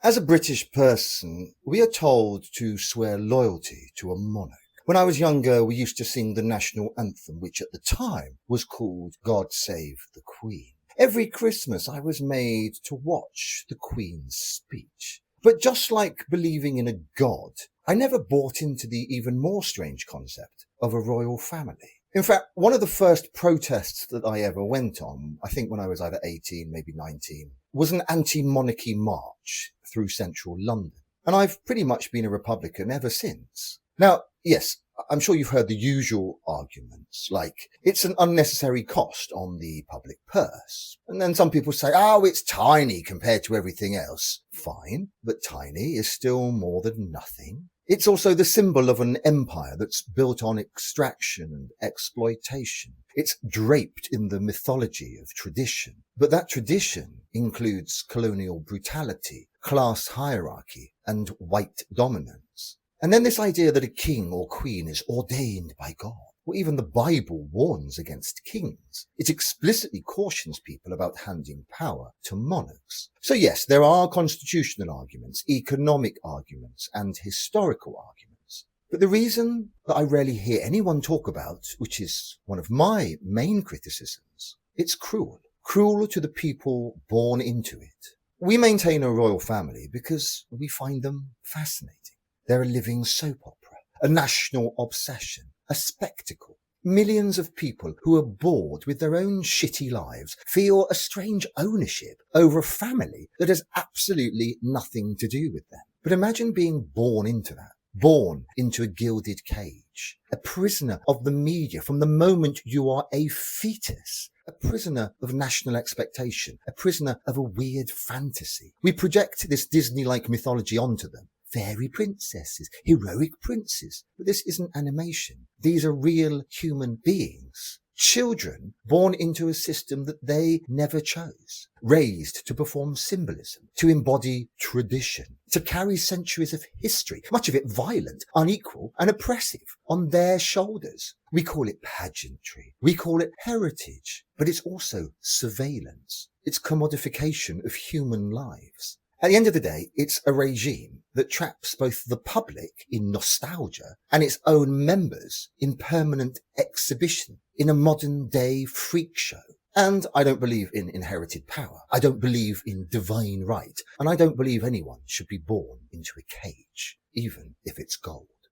As a British person, we are told to swear loyalty to a monarch. When I was younger, we used to sing the national anthem, which at the time was called God Save the Queen. Every Christmas, I was made to watch the Queen's speech. But just like believing in a god, I never bought into the even more strange concept of a royal family. In fact, one of the first protests that I ever went on, I think when I was either 18, maybe 19, was an anti-monarchy march through central London. And I've pretty much been a Republican ever since. Now, yes, I'm sure you've heard the usual arguments, like it's an unnecessary cost on the public purse. And then some people say, oh, it's tiny compared to everything else. Fine, but tiny is still more than nothing. It's also the symbol of an empire that's built on extraction and exploitation. It's draped in the mythology of tradition. But that tradition includes colonial brutality, class hierarchy, and white dominance. And then this idea that a king or queen is ordained by God. Well, even the Bible warns against kings. It explicitly cautions people about handing power to monarchs. So yes, there are constitutional arguments, economic arguments, and historical arguments. But the reason that I rarely hear anyone talk about, which is one of my main criticisms, it's cruel. Cruel to the people born into it. We maintain a royal family because we find them fascinating. They're a living soap opera, a national obsession, a spectacle. Millions of people who are bored with their own shitty lives feel a strange ownership over a family that has absolutely nothing to do with them. But imagine being born into that, born into a gilded cage, a prisoner of the media from the moment you are a fetus. A prisoner of national expectation, a prisoner of a weird fantasy. We project this Disney-like mythology onto them. Fairy princesses, heroic princes. But this isn't animation. These are real human beings. Children born into a system that they never chose. Raised to perform symbolism, to embody tradition, to carry centuries of history, much of it violent, unequal, and oppressive, on their shoulders. We call it pageantry. We call it heritage. But it's also surveillance. It's commodification of human lives. At the end of the day, it's a regime that traps both the public in nostalgia and its own members in permanent exhibition, in a modern day freak show. And I don't believe in inherited power. I don't believe in divine right. And I don't believe anyone should be born into a cage, even if it's gold.